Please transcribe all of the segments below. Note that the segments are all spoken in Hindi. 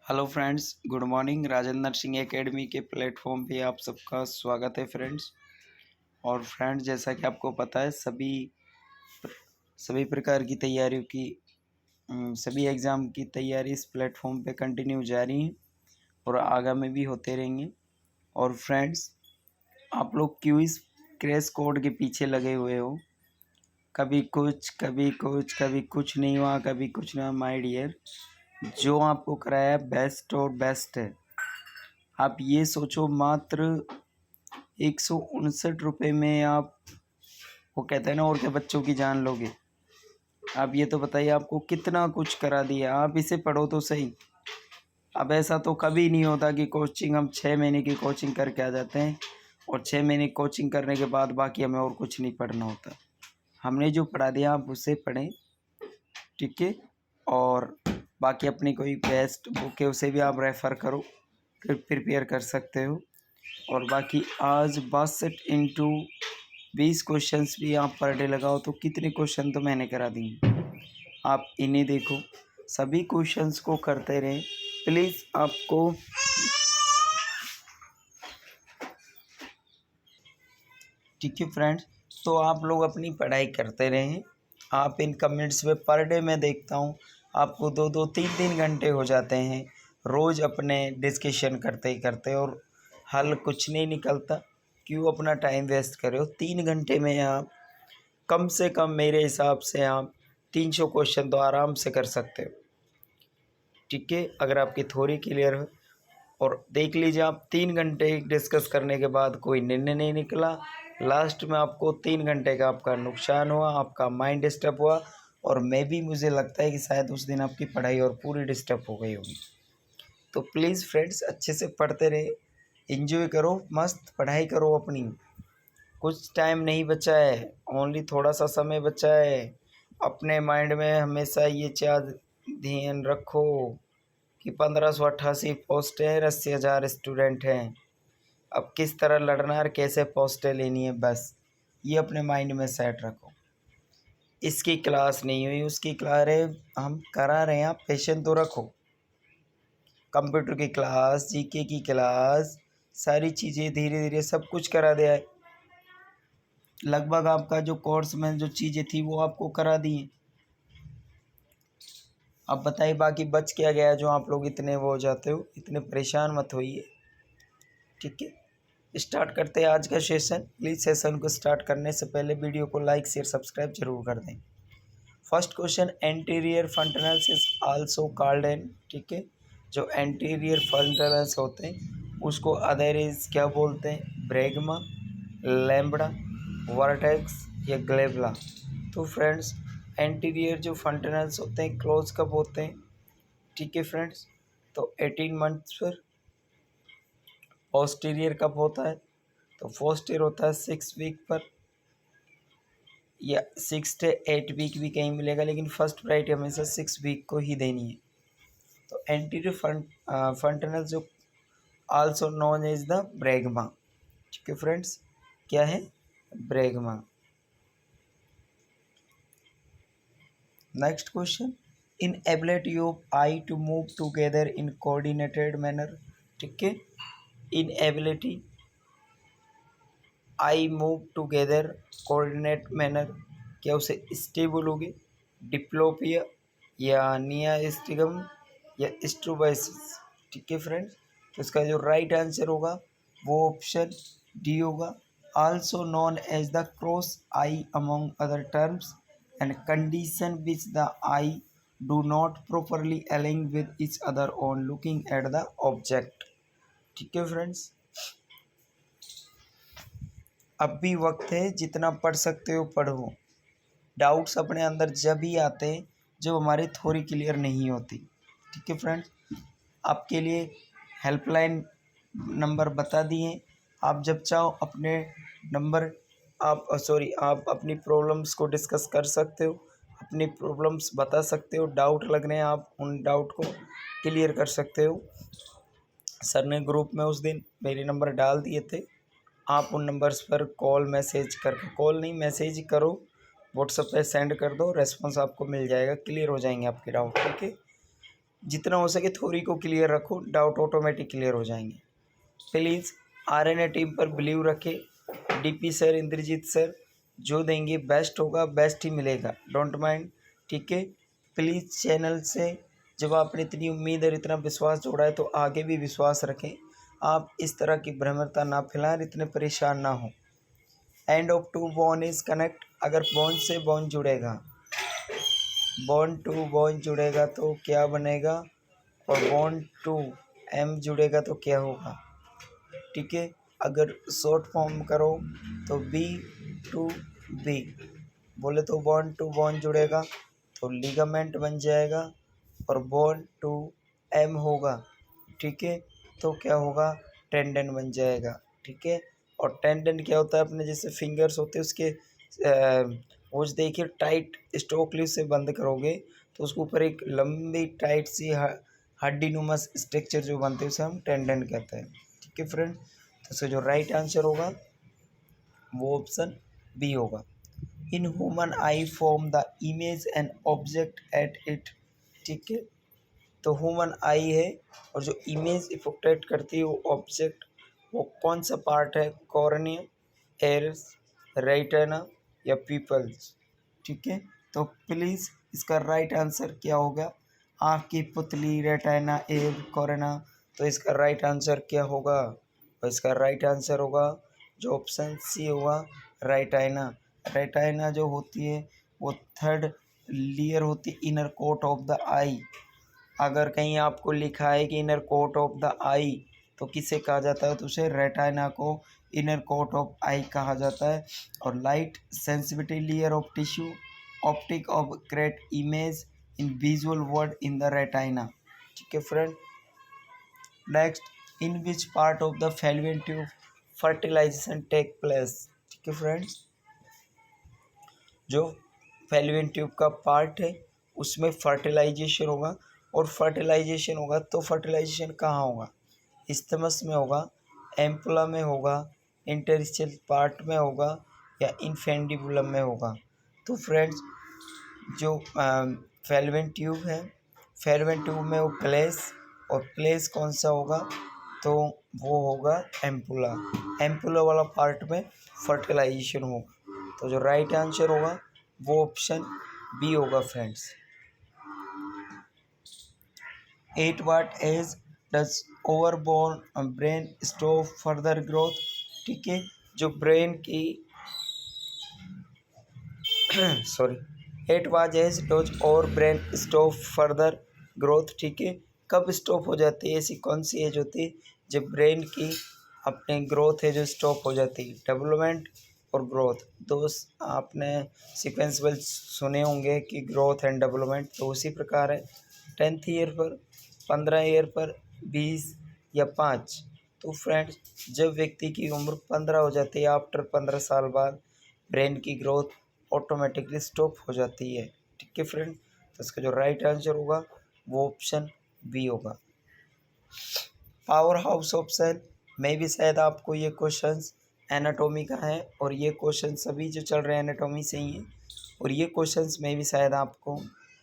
Hello friends, good morning. Rajendra nursing academy के प्लेटफॉर्म पे आप सबका स्वागत है फ्रेंड्स। और फ्रेंड्स, जैसा कि आपको पता है, सभी प्रकार की तैयारियों की सभी एग्ज़ाम की तैयारी इस प्लेटफॉर्म पे कंटिन्यू जारी है और आगामी भी होते रहेंगे। और फ्रेंड्स, आप लोग क्यों इस क्रैश कोड के पीछे लगे हुए हो? कभी कुछ कभी कुछ, कभी कुछ नहीं हुआ, कभी कुछ नहीं हुआ। माय डियर, जो आपको कराया बेस्ट और बेस्ट है। आप ये सोचो, मात्र 159 में आप, वो कहते हैं ना, और क्या बच्चों की जान लोगे। आप ये तो बताइए, आपको कितना कुछ करा दिया। आप इसे पढ़ो तो सही। अब ऐसा तो कभी नहीं होता कि कोचिंग, हम 6 महीने की कोचिंग करके आ जाते हैं और 6 महीने कोचिंग करने के बाद बाकी हमें और कुछ नहीं पढ़ना होता। हमने जो पढ़ा दिया आप उसे पढ़ें, ठीक है। और बाकी अपनी कोई बेस्ट बुक है उसे भी आप रेफ़र करो, फिर प्रिपेयर कर सकते हो। और बाकी आज 62 × 20 क्वेश्चंस भी आप पर डे लगाओ तो कितने क्वेश्चन तो मैंने करा दिए। आप इन्हें देखो, सभी क्वेश्चंस को करते रहें प्लीज़। आपको ठीक है फ्रेंड्स, तो आप लोग अपनी पढ़ाई करते रहें। आप इन कमेंट्स में पर डे मैं देखता हूँ आपको 2-2 3-3 घंटे हो जाते हैं रोज़ अपने डिस्कशन करते ही करते, और हल कुछ नहीं निकलता। क्यों अपना टाइम वेस्ट कर रहे हो? 3 घंटे में आप कम से कम, मेरे हिसाब से आप 300 क्वेश्चन तो आराम से कर सकते हो, ठीक है, अगर आपकी थ्योरी क्लियर हो। और देख लीजिए, आप 3 घंटे डिस्कस करने के बाद कोई निर्णय नहीं निकला। लास्ट में आपको 3 घंटे का आपका नुकसान हुआ, आपका माइंड डिस्टर्ब हुआ। और मुझे लगता है कि शायद उस दिन आपकी पढ़ाई और पूरी डिस्टर्ब हो गई होगी। तो प्लीज़ फ्रेंड्स, अच्छे से पढ़ते रहे, एंजॉय करो, मस्त पढ़ाई करो अपनी। कुछ टाइम नहीं बचा है, ओनली थोड़ा सा समय बचा है। अपने माइंड में हमेशा ये ध्यान रखो कि 1588 पोस्ट है, 80,000 स्टूडेंट हैं। अब किस तरह लड़ना है और कैसे पोस्टें लेनी है, बस ये अपने माइंड में सेट रखो। इसकी क्लास नहीं हुई, उसकी क्लास है, हम करा रहे हैं, आप पेशेंस तो रखो। कंप्यूटर की क्लास, जीके की क्लास, सारी चीज़ें धीरे धीरे सब कुछ करा दिया है। लगभग आपका जो कोर्स में जो चीज़ें थी वो आपको करा दी हैं। अब बताइए बाकी बच क्या गया जो आप लोग इतने वो हो जाते हो। इतने परेशान मत होइए, ठीक है। स्टार्ट करते हैं आज का सेशन। प्लीज़ सेशन को स्टार्ट करने से पहले वीडियो को लाइक शेयर सब्सक्राइब जरूर कर दें। First question, anterior fontanelles is also called an, ठीक है। जो एंटीरियर फंटनल्स होते हैं उसको अदरवाइज क्या बोलते हैं? ब्रैगमा, लैम्बडा, वर्टेक्स या ग्लेबला। तो फ्रेंड्स, एंटीरियर जो फंटनल्स होते हैं क्लोज कब होते हैं, ठीक है फ्रेंड्स? तो 18 मंथ्स पर। पोस्टीरियर कब होता है? तो पोस्टीरियर होता है 6 वीक पर, या 6 से 8 वीक भी कहीं मिलेगा, लेकिन फर्स्ट प्रायोरिटी हमेशा 6 वीक को ही देनी है। तो एंटीरियर फंटनल जो also known as the bregma, ठीक है फ्रेंड्स, क्या है? Bregma. Next question, inability of eye to move together in coordinated manner, ठीक है। Inability eye move together coordinate manner, क्या उसे स्टेबल होगी? डिप्लोपिया या नियास्टिगम या स्ट्रोबाइसिस, ठीक है फ्रेंड्स। तो इसका जो राइट आंसर होगा वो ऑप्शन डी होगा। Also known as the cross eye among other terms and condition which the eye do not properly align with each other on looking at the object, ठीक है फ्रेंड्स। अब भी वक्त है, जितना पढ़ सकते हो पढ़ो। डाउट्स अपने अंदर जब ही आते हैं जब हमारी थ्योरी क्लियर नहीं होती, ठीक है फ्रेंड्स। आपके लिए हेल्पलाइन नंबर बता दिए। आप जब चाहो अपने नंबर, आप अपनी प्रॉब्लम्स को डिस्कस कर सकते हो, अपनी प्रॉब्लम्स बता सकते हो। डाउट लग रहे हैं, आप उन डाउट को क्लियर कर सकते हो। सर ने ग्रुप में उस दिन मेरे नंबर डाल दिए थे, आप उन नंबर्स पर कॉल मैसेज करके, कॉल नहीं मैसेज करो, व्हाट्सएप पे सेंड कर दो, रेस्पॉन्स आपको मिल जाएगा, क्लियर हो जाएंगे आपके डाउट, ठीक है। जितना हो सके थ्योरी को क्लियर रखो, डाउट ऑटोमेटिक क्लियर हो जाएंगे। प्लीज़ आरएनए टीम पर बिलीव रखें। डीपी सर, इंद्रजीत सर जो देंगे बेस्ट होगा, बेस्ट ही मिलेगा, डोंट माइंड। ठीक है, प्लीज़ चैनल से जब आपने इतनी उम्मीद और इतना विश्वास जोड़ा है तो आगे भी विश्वास रखें। आप इस तरह की भ्रमरता ना फैलाएं, इतने परेशान ना हो। End of two bone is connect, अगर बोन से बोन जुड़ेगा, बोन टू बोन जुड़ेगा तो क्या बनेगा, और बोन टू एम जुड़ेगा तो क्या होगा। ठीक है, अगर शॉर्ट फॉर्म करो तो बी टू बी बोले तो बोन टू बोन जुड़ेगा तो लिगामेंट बन जाएगा, और बोन टू एम होगा। ठीक है, तो क्या होगा, टेंडन बन जाएगा। ठीक है, और टेंडन क्या होता है, अपने जैसे फिंगर्स होते हैं उसके वो देखिए टाइट स्टोकली से बंद करोगे तो उसके ऊपर एक लंबी टाइट सी हड्डी नुमा स्ट्रक्चर जो बनते हैं उसे हम टेंडन कहते हैं। ठीक है फ्रेंड, तो इसका जो राइट आंसर होगा वो ऑप्शन बी होगा। In human I form the image and object at it. ठीक है, तो ह्यूमन आई है और जो इमेज इफेक्टेट करती है वो ऑब्जेक्ट, वो कौन सा पार्ट है, कॉर्निया, एरिस, रेटिना या पीपल्स। ठीक है, तो प्लीज़ इसका राइट आंसर क्या होगा, आँख की पुतली, रेटिना, एयर, कॉर्निया। तो इसका राइट आंसर क्या होगा, और इसका राइट आंसर होगा जो ऑप्शन सी होगा, रेटिना। रेटिना जो होती है वो थर्ड लेयर होती है इनर कोट ऑफ द आई। अगर कहीं आपको लिखा है कि इनर कोट ऑफ द आई तो किसे कहा जाता है, तो उसे रेटिना को इनर कोट ऑफ आई कहा जाता है। और light sensitivity layer of tissue optic of create image in visual word in the retina. ठीक है friend, next, in which part of the fallopian tube fertilization take place. ठीक है फ्रेंड्स, जो फैलोपियन ट्यूब का पार्ट है उसमें फर्टिलाइजेशन होगा, और फर्टिलाइजेशन होगा तो फर्टिलाइजेशन कहाँ होगा, इस्थमस में होगा, एम्पुला में होगा, इंटरस्टिशियल पार्ट में होगा या इनफेंडिबुलम में होगा। तो फ्रेंड्स जो फैलोपियन ट्यूब है, फैलोपियन ट्यूब में वो प्लेस, और प्लेस कौन सा होगा, तो वो होगा एम्पुला। एम्पुला वाला पार्ट में फर्टिलाइजेशन होगा, तो जो राइट आंसर होगा वो ऑप्शन बी होगा friends. 8 what age does overborn brain stop further growth। ठीक है, जो ब्रेन की सॉरी 8 what age does और ब्रेन स्टॉप फर्दर ग्रोथ। ठीक है, कब स्टॉप हो जाती है, ऐसी कौन सी एज होती है जब ब्रेन की अपनी ग्रोथ है जो स्टॉप हो जाती है। डेवलपमेंट और ग्रोथ दो आपने सिक्वेंसबल सुने होंगे कि ग्रोथ एंड डेवलपमेंट, तो उसी प्रकार है 10th ईयर पर, 15 ईयर पर, 20 या 5। तो फ्रेंड्स जब व्यक्ति की उम्र 15 हो जाती है, आफ्टर 15 साल बाद ब्रेन की ग्रोथ ऑटोमेटिकली स्टॉप हो जाती है। ठीक है फ्रेंड, तो इसका जो राइट आंसर होगा वो ऑप्शन बी होगा। पावर हाउस ऑफ सेल में भी शायद आपको ये क्वेश्चंस एनाटॉमी का है, और ये क्वेश्चन सभी जो चल रहे हैं एनाटॉमी से ही हैं, और ये क्वेश्चंस में भी शायद आपको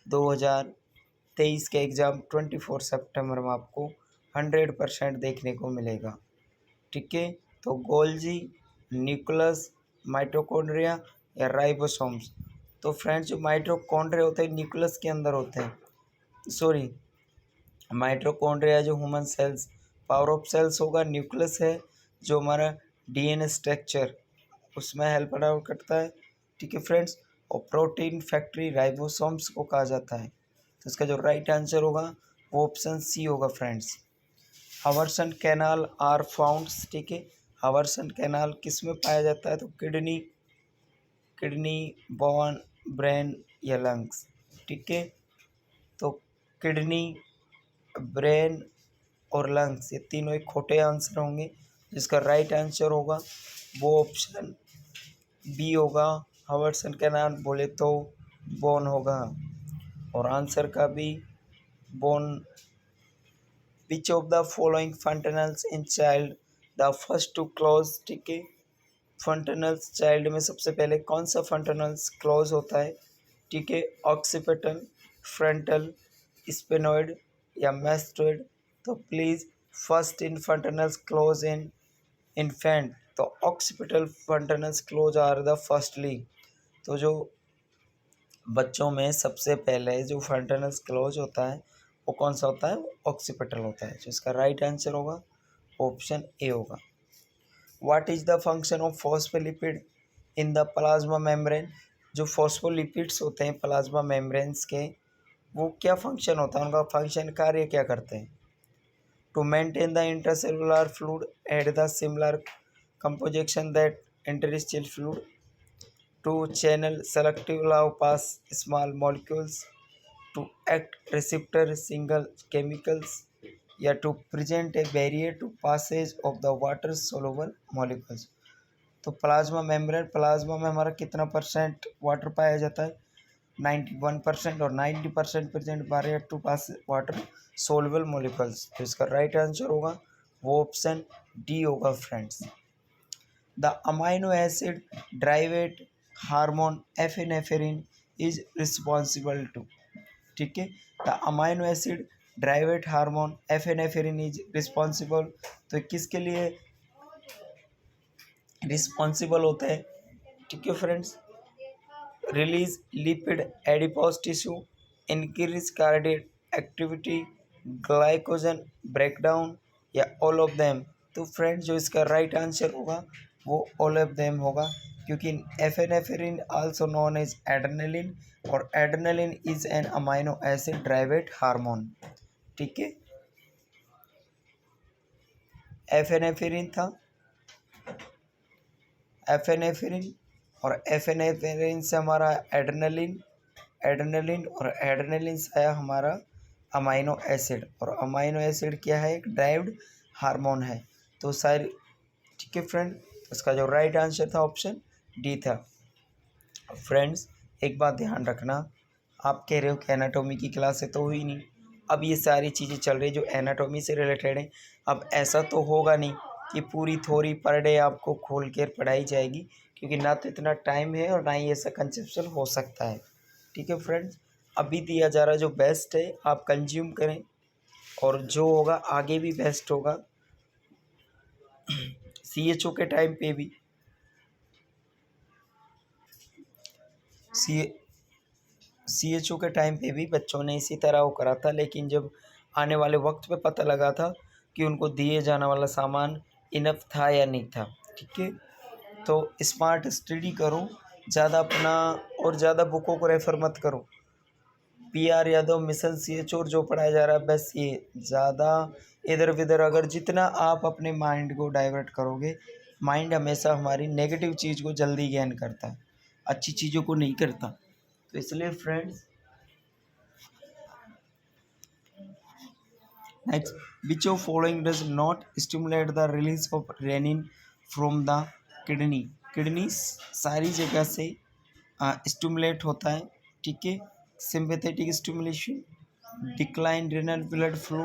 2023 के एग्ज़ाम 24 सितंबर में आपको 100% देखने को मिलेगा। ठीक है, तो गोल्जी, न्यूक्लियस, माइटोकॉन्ड्रिया या राइबोसोम्स। तो फ्रेंड्स जो माइटोकॉन्ड्रिया होते हैं न्यूक्लियस के अंदर होते हैं, सॉरी माइटोकॉन्ड्रिया जो human cells, power of cells होगा, न्यूक्लियस है जो हमारा डीएनए स्ट्रक्चर उसमें हेल्प आउट करता है। ठीक है फ्रेंड्स, और प्रोटीन फैक्ट्री राइबोसोम्स को कहा जाता है। तो इसका जो राइट आंसर होगा वो ऑप्शन सी होगा friends. Haversian canal are found. ठीक है, हवर्सन कैनाल किस में पाया जाता है, तो किडनी, बोन, ब्रेन या लंग्स। ठीक है, तो किडनी, ब्रेन और लंग्स ये तीनों एक खोटे आंसर होंगे, जिसका राइट आंसर होगा वो ऑप्शन बी होगा। हवर्सन कैनाल बोले तो बोन होगा, और आंसर का भी bone. Which of the following fontanelles in child the first to close. ठीक है, फंटनल्स चाइल्ड में सबसे पहले कौन सा फंटनल्स क्लोज होता है। ठीक है, ऑक्सीपिटल, फ्रंटल, स्पेनॉइड या मेस्टोइड, तो please first in fontanelles close in infant, तो occipital fontanelles close are the firstly. तो जो बच्चों में सबसे पहले जो फंटनल्स क्लोज होता है वो कौन सा होता है, वो ऑक्सीपिटल होता है। जो इसका राइट आंसर होगा ऑप्शन ए होगा। What is the function of phospholipid in the plasma membrane, जो फॉस्फोलिपिड्स होते हैं प्लाज्मा मेम्ब्रेन्स के, वो क्या फंक्शन होता है, उनका फंक्शन कार्य क्या करते हैं। To maintain the intercellular fluid at the similar composition that interstitial fluid, to channel selective allow pass small molecules, to act receptor single chemicals, या to present a barrier to passage of the water soluble molecules। तो प्लाज्मा में हमारा कितना परसेंट वाटर पाया जाता है, 91%, और 90% present barrier to pass water soluble molecules. तो इसका राइट आंसर होगा वो ऑप्शन डी होगा friends. The amino acid derivative hormone epinephrine is responsible to, ठीक है। The amino acid derivative hormone epinephrine is responsible, तो किसके लिए रिस्पॉन्सिबल होते हैं, ठीक है friends. Release lipid adipose tissue, increase cardiac activity, glycogen breakdown, या ऑल ऑफ देम। तो फ्रेंड्स जो इसका राइट आंसर होगा वो ऑल ऑफ देम होगा, क्योंकि epinephrine also known as adrenaline, और adrenaline is an amino acid derivative hormone, ठीक है। एफिनेफ्रिन था, एफिनेफ्रिन, और एफिनेफ्रिन से हमारा एड्रेनलिन, एड्रेनलिन, और एड्रेनलिन से आया हमारा अमाइनो एसिड, और अमाइनो एसिड क्या है, एक ड्राइव्ड हार्मोन है। तो सारी, ठीक है फ्रेंड, इसका जो राइट आंसर था ऑप्शन डी था। फ्रेंड्स एक बात ध्यान रखना, आप कह रहे हो कि एनाटॉमी की क्लास है, तो हुई नहीं, अब ये सारी चीज़ें चल रही जो एनाटॉमी से रिलेटेड है। अब ऐसा तो होगा नहीं कि पूरी थ्योरी पर डे आपको खोल कर पढ़ाई जाएगी, क्योंकि ना तो इतना टाइम है और ना ही ऐसा कंसेप्शन हो सकता है, ठीक है फ्रेंड्स। अभी दिया जा रहा जो बेस्ट है आप कंज्यूम करें, और जो होगा आगे भी बेस्ट होगा। CHO के टाइम पे भी CHO के टाइम पे भी बच्चों ने इसी तरह वो करा था, लेकिन जब आने वाले वक्त पे पता लगा था कि उनको दिए जाने वाला सामान इनफ था या नहीं था, ठीक है। तो स्मार्ट स्टडी करो, ज़्यादा अपना और ज़्यादा बुकों को रेफ़र मत करो। PR यादव मिशन CHO जो पढ़ाया जा रहा है, बस ये ज़्यादा इधर उधर अगर जितना आप अपने माइंड को डाइवर्ट करोगे, माइंड हमेशा हमारी नेगेटिव चीज़ को जल्दी गेन करता है, अच्छी चीज़ों को नहीं करता। तो इसलिए friends next, which of following does not stimulate the release of renin from the kidney. Kidney सारी जगह से स्टिमुलेट होता है, ठीक है। Sympathetic stimulation, decline renal blood flow,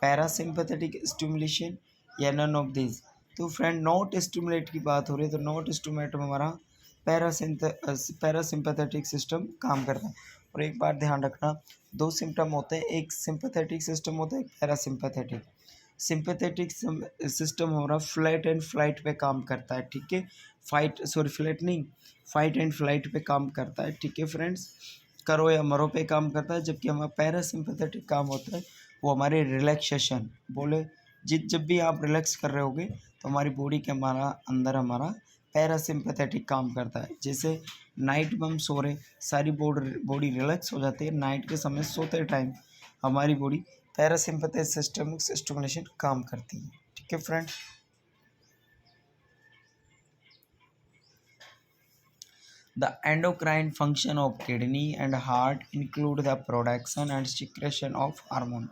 parasympathetic stimulation, या नन ऑफ दिस। तो फ्रेंड नॉट स्टिमुलेट की बात हो रही है, तो नॉट स्टिमुलेट में हमारा पैरासिम्पैथेटिक सिस्टम काम करता है। और एक बात ध्यान रखना, दो सिम्टम होते हैं, एक सिंपैथेटिक सिस्टम होता है, एक पैरासिम्पैथेटिक। सिंपैथेटिक सिस्टम हमारा फ्लाइट एंड फ्लाइट पे काम करता है, ठीक है। फ्लाइट नहीं, फाइट एंड फ्लाइट पे काम करता है, ठीक है फ्रेंड्स, करो या मरो पे काम करता है। जबकि हमारा पैरासिम्पैथेटिक काम होता है वो हमारे रिलैक्सेशन, बोले जब भी आप रिलैक्स कर रहे होगे तो हमारी बॉडी के अंदर हमारा पैरासिम्पैथेटिक काम करता है। जैसे नाइट में हम सो रहे, सारी बॉडी रिलैक्स हो जाती है, नाइट के समय सोते टाइम हमारी बॉडी पैरासिम्पैथिक सिस्टम स्टिमुलेशन काम करती है, ठीक है friend. The endocrine function of kidney and heart include the production and secretion of hormone,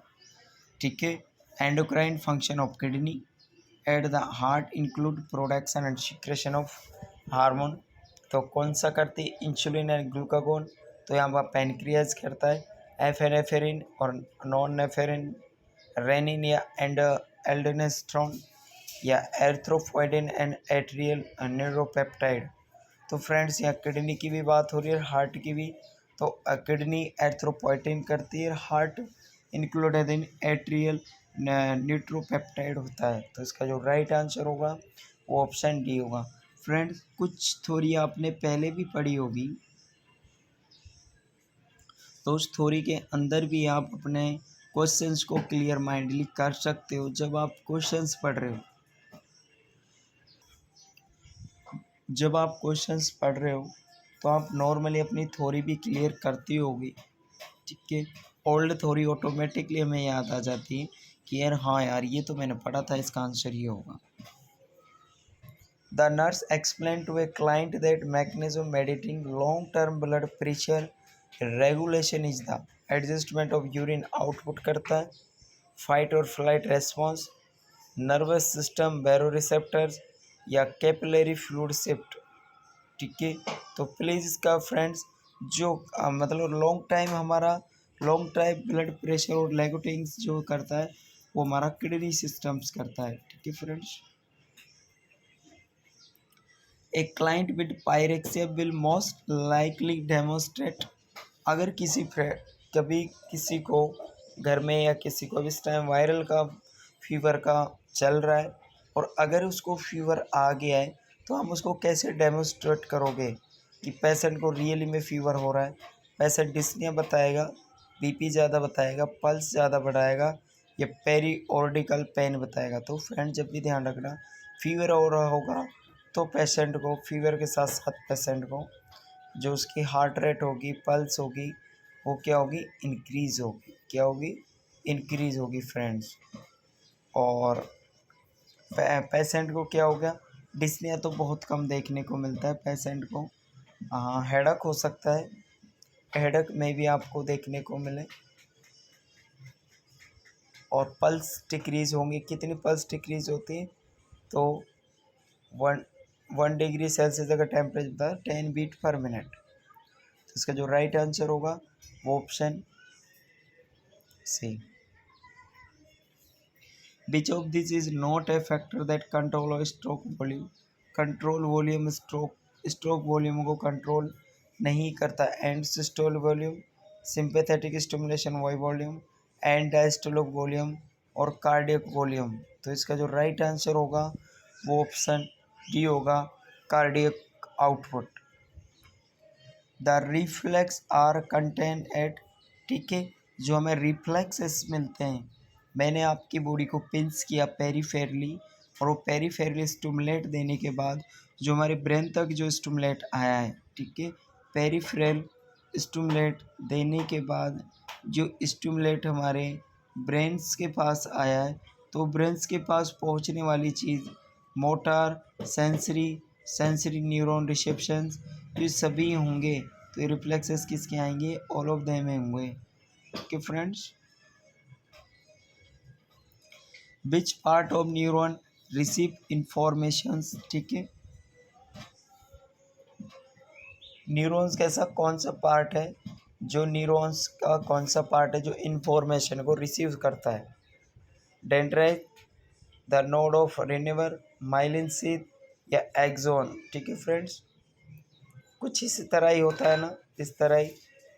ठीक है। Endocrine function of kidney at the heart include production and secretion of hormone. तो कौन सा करती है, इंसुलिन एंड ग्लूकागोन। तो यहाँ पर पैनक्रियाज करता है, एफेनेफ्रिन और नॉन नेफ्रिन, रेनिन या एल्डोस्टेरोन, या एरिथ्रोपोइडिन एंड एट्रियल न्यूरोपेप्टाइड। तो फ्रेंड्स यहाँ किडनी की भी बात हो रही है, हार्ट की भी। तो किडनी एरिथ्रोपोइटिन करती है, हार्ट इंक्लूडेड इन एट्रियल न्यूट्रोपेप्टाइड होता है। तो इसका जो राइट आंसर होगा वो ऑप्शन डी होगा। फ्रेंड्स, कुछ थ्योरी आपने पहले भी पढ़ी होगी, तो उस थ्योरी के अंदर भी आप अपने क्वेश्चंस को क्लियर माइंडली कर सकते हो। जब आप क्वेश्चंस पढ़ रहे हो तो आप नॉर्मली अपनी थ्योरी भी क्लियर करती होगी, ठीक है। ओल्ड थ्योरी ऑटोमेटिकली हमें याद आ जाती है कि यार हाँ यार, ये तो मैंने पढ़ा था, इसका आंसर ये होगा। The nurse explain to a client that mechanism meditating long term blood pressure regulation is the adjustment of urine output करता है, फाइट और flight response, nervous system baroreceptors या कैपिलरी फ्लूइड शिफ्ट, ठीक है। तो प्लीज़ इसका फ्रेंड्स जो मतलब लॉन्ग टाइम ब्लड प्रेशर और लेगोटिंग्स जो करता है वो हमारा किडनी सिस्टम्स करता है, ठीक है friends. A client with pyrexia will most likely demonstrate, अगर कभी किसी को घर में या किसी को इस टाइम वायरल का फीवर का चल रहा है और अगर उसको फीवर आ गया है तो हम उसको कैसे डेमोस्ट्रेट करोगे कि पेशेंट को रियली में फीवर हो रहा है। पेशेंट डिस्निया बताएगा, बीपी ज़्यादा बताएगा, पल्स ज़्यादा बढ़ाएगा या पेरिऑर्डिकल पेन बताएगा। तो फ्रेंड जब भी ध्यान रखना, फीवर हो रहा होगा तो पेशेंट को फीवर के साथ साथ पेशेंट को जो उसकी हार्ट रेट होगी, पल्स होगी, वो क्या होगी, इंक्रीज़ होगी। क्या होगी, इंक्रीज़ होगी फ्रेंड्स। और पेशेंट को क्या हो गया, डिस्निया तो बहुत कम देखने को मिलता है पेशेंट को। हाँ, हेडक हो सकता है, हेडक में भी आपको देखने को मिले। और पल्स डिक्रीज़ होंगी, कितनी पल्स डिक्रीज़ होती है, तो 1 डिग्री सेल्सियस अगर टेम्परेचर था 10 बीट पर मिनट। तो इसका जो राइट आंसर होगा वो option C. Which of these is not a factor that control of stroke volume? Control volume stroke volume को कंट्रोल नहीं करता। And systole volume, sympathetic stimulation Y volume, and diastolic volume और कार्डियक वॉल्यूम। तो इसका जो राइट आंसर होगा वो ऑप्शन डी होगा, cardiac output. The reflex are contain at, ठीक है, जो हमें रिफ्लेक्सेस मिलते हैं, मैंने आपकी बॉडी को पिंच किया पेरीफेरली और वो पेरीफेरली स्टिमुलेट देने के बाद जो हमारे ब्रेन तक जो स्टिमुलेट आया है, ठीक है, पेरीफेरल स्टिमुलेट देने के बाद जो स्टिमुलेट हमारे ब्रेन्स के पास आया है, तो ब्रेन्स के पास पहुंचने वाली चीज़ मोटर, सेंसरी न्यूरॉन रिसेप्शंस, ये सभी होंगे। तो ये रिफ्लेक्सेस किसके आएंगे, ऑल ऑफ देम होंगे, okay friends. Which part of neuron receive informations, ठीक है, न्यूरॉन्स का ऐसा कौन सा पार्ट है, जो न्यूरॉन्स का कौन सा पार्ट है जो इंफॉर्मेशन को रिसीव करता है। Dendrite, the node of Ranvier, myelin sheath या एक्सोन, ठीक है फ्रेंड्स। कुछ इस तरह ही होता है ना, इस तरह ही,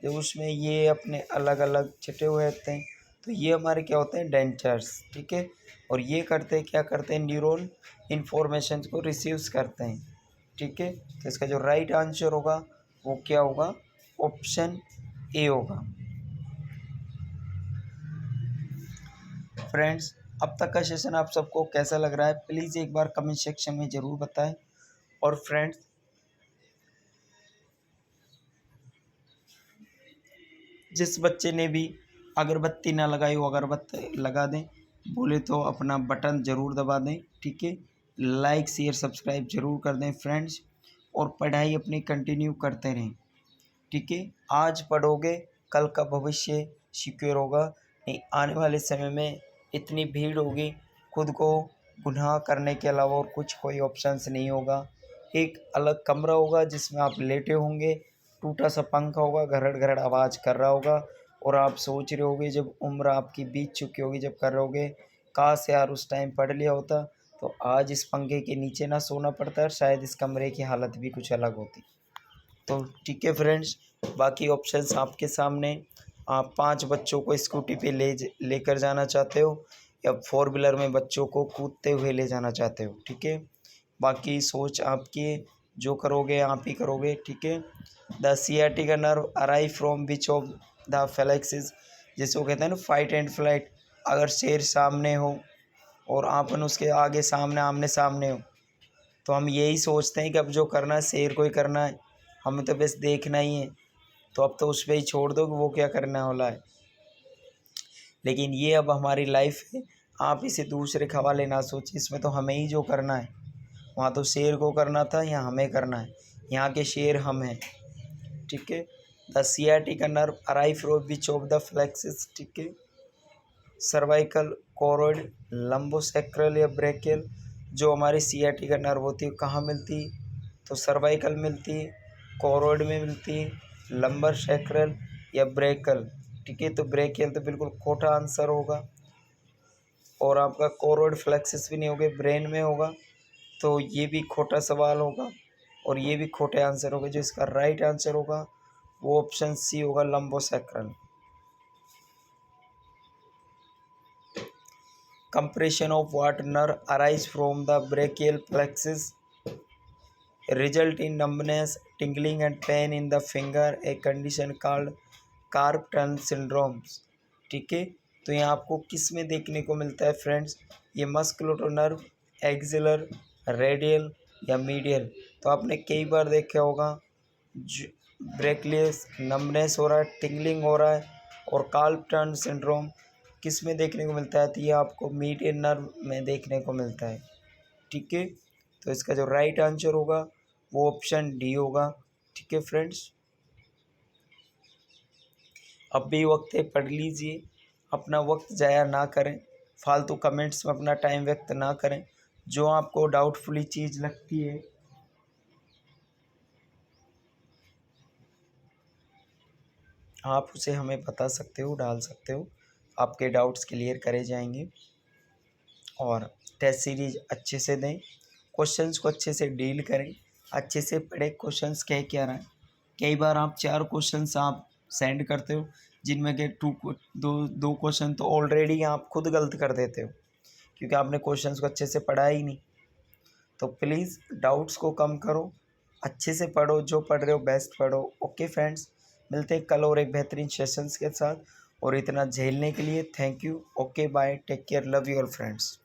जो उसमें ये अपने अलग अलग छिटे हुए होते हैं, तो ये हमारे क्या होते हैं, डेंचर्स, ठीक है। और ये क्या करते हैं, न्यूरॉन इन्फॉर्मेशन को रिसीव्स करते हैं, ठीक है। तो इसका जो राइट आंसर होगा वो क्या होगा, ऑप्शन ए होगा। फ्रेंड्स, अब तक का सेशन आप सबको कैसा लग रहा है, प्लीज़ एक बार कमेंट सेक्शन में ज़रूर बताएं। और फ्रेंड्स, जिस बच्चे ने भी अगरबत्ती ना लगाई हो, अगरबत्ती लगा दें, बोले तो अपना बटन ज़रूर दबा दें, ठीक है। लाइक शेयर सब्सक्राइब ज़रूर कर दें फ्रेंड्स, और पढ़ाई अपनी कंटिन्यू करते रहें, ठीक है। आज पढ़ोगे कल का भविष्य सिक्योर होगा। नहीं, आने वाले समय में इतनी भीड़ होगी, खुद को गुनाह करने के अलावा और कुछ कोई ऑप्शंस नहीं होगा। एक अलग कमरा होगा जिसमें आप लेटे होंगे, टूटा सा पंखा होगा, घरड़ घरड़ आवाज़ कर रहा होगा, और आप सोच रहे होगे, जब उम्र आपकी बीत चुकी होगी, जब कर रहे होगे, काश यार उस टाइम पढ़ लिया होता तो आज इस पंखे के नीचे ना सोना पड़ता, शायद इस कमरे की हालत भी कुछ अलग होती। तो ठीक है फ्रेंड्स, बाकी ऑप्शंस आपके सामने। आप 5 बच्चों को स्कूटी पे लेकर जाना चाहते हो या 4 व्हीलर में बच्चों को कूदते हुए ले जाना चाहते हो, ठीक है। बाकी सोच आपकी है, जो करोगे आप ही करोगे, ठीक है। The sciatica nerve arrive from which of the flexes, जैसे वो कहते हैं ना फाइट एंड फ्लाइट, अगर शेर सामने हो और आपन उसके आगे सामने आमने सामने हो तो हम यही सोचते हैं कि अब जो करना है शेर को ही करना है, हमें तो बस देखना ही है। तो अब तो उस पर ही छोड़ दो कि वो क्या करने वाला है। लेकिन ये अब हमारी लाइफ है, आप इसे दूसरे के हवाले ना सोचिए, इसमें तो हमें ही जो करना है। वहाँ तो शेर को करना था, यहाँ हमें करना है, यहाँ के शेर हम हैं, ठीक है। The sciatica nerve arrive from which of the flexes, ठीक है। सर्वाइकल, कोरोइड, लंबोसेक्रल या ब्रेकियल, जो हमारी सियाटिका नर्व होती है कहाँ मिलती है, तो सर्वाइकल मिलती है, कोरोइड में मिलती है, लंबर सेक्रल या ब्रेकल, ठीक है। तो ब्रेकियल तो बिल्कुल खोटा आंसर होगा, और आपका कोरोइड फ्लेक्सिस भी नहीं होगा, ब्रेन में होगा, तो ये भी खोटा सवाल होगा और ये भी खोटे आंसर होगा। जो इसका राइट आंसर होगा वो ऑप्शन सी होगा, lumbosacral. Compression of what nerve arise from the brachial plexus result in numbness, tingling and pain in the finger, a condition called carpal tunnel syndrome, ठीक है। तो यहाँ आपको किस में देखने को मिलता है फ्रेंड्स, ये मस्कुलर नर्व, एक्सिलर, रेडियल या मीडियल। तो आपने कई बार देखा होगा ब्रेकलेस, नम्बनेस हो रहा है, टिंगलिंग हो रहा है, और कार्पल टनल सिंड्रोम किस में देखने को मिलता है, तो ये आपको मीडियन नर्व में देखने को मिलता है, ठीक है। तो इसका जो राइट आंसर होगा वो ऑप्शन डी होगा, ठीक है फ्रेंड्स। अब भी वक्त है, पढ़ लीजिए, अपना वक्त ज़ाया ना करें, फालतू कमेंट्स में अपना टाइम व्यक्त ना करें। जो आपको डाउटफुली चीज़ लगती है आप उसे हमें बता सकते हो, डाल सकते हो, आपके डाउट्स क्लियर करे जाएंगे। और टेस्ट सीरीज अच्छे से दें, क्वेश्चंस को अच्छे से डील करें, अच्छे से पढ़े क्वेश्चंस कह क्या रहा है। कई बार आप 4 क्वेश्चंस आप सेंड करते हो जिनमें के दो क्वेश्चन तो ऑलरेडी आप खुद गलत कर देते हो क्योंकि आपने क्वेश्चंस को अच्छे से पढ़ा ही नहीं। तो प्लीज़ डाउट्स को कम करो, अच्छे से पढ़ो, जो पढ़ रहे हो बेस्ट पढ़ो। ओके फ्रेंड्स, मिलते हैं कल और एक बेहतरीन सेशंस के साथ, और इतना झेलने के लिए thank you. Okay bye, take care, love your friends.